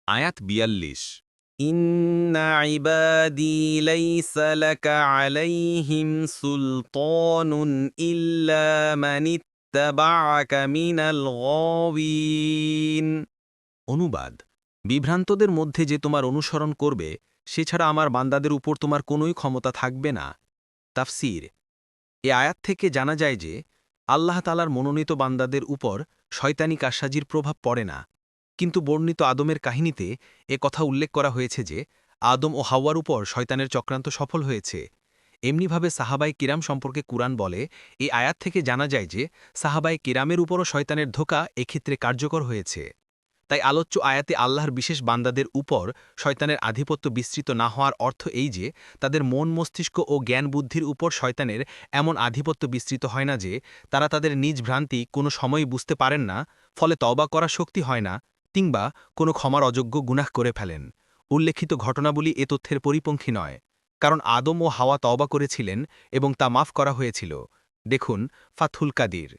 আয়াত ৪২। ইন্না ইবাদি লাইসা লাকা আলাইহিম সুলতানুন ইল্লা মান ইত্তাবাআকা মিনাল গাওয়িন। অনুবাদ: বিভ্রান্তদের মধ্যে যে তোমার অনুসরণ করবে, সে ছাড়া আমার বান্দাদের উপর তোমার কোনোই ক্ষমতা থাকবে না। তাফসীর: এ আয়াত থেকে জানা যায় যে আল্লাহ তাআলার মনোনীত বান্দাদের উপর শয়তানি কারসাজির প্রভাব পড়ে না। কিন্তু বর্ণিত আদমের কাহিনীতে এ কথা উল্লেখ করা হয়েছে যে আদম ও হাওয়ার উপর শয়তানের চক্রান্ত সফল হয়েছে। এমনিভাবে সাহাবায়ে কিরাম সম্পর্কে কুরআন বলে, এই আয়াত থেকে জানা যায় যে সাহাবায়ে কিরামের উপরও শয়তানের ধোঁকা এক্ষেত্রে কার্যকর হয়েছে। তাই আলোচ্য আয়াতে আল্লাহর বিশেষ বান্দাদের উপর শয়তানের আধিপত্য বিস্তৃত না হওয়ার অর্থ এই যে তাদের মন মস্তিষ্ক ও জ্ঞান বুদ্ধির উপর শয়তানের এমন আধিপত্য বিস্তৃত হয় না যে তারা তাদের নিজ ভ্রান্তি কোনো সময়ই বুঝতে পারেন না, ফলে তওবা করার শক্তি হয় না, কিংবা কোনো ক্ষমার অযোগ্য গুনাহ করে ফেলেন। উল্লেখিত ঘটনাবলী এ তথ্যের পরিপন্থী নয়, কারণ আদম ও হাওয়া তওবা করেছিলেন এবং তা মাফ করা হয়েছিল। দেখুন ফাথুল কাদির।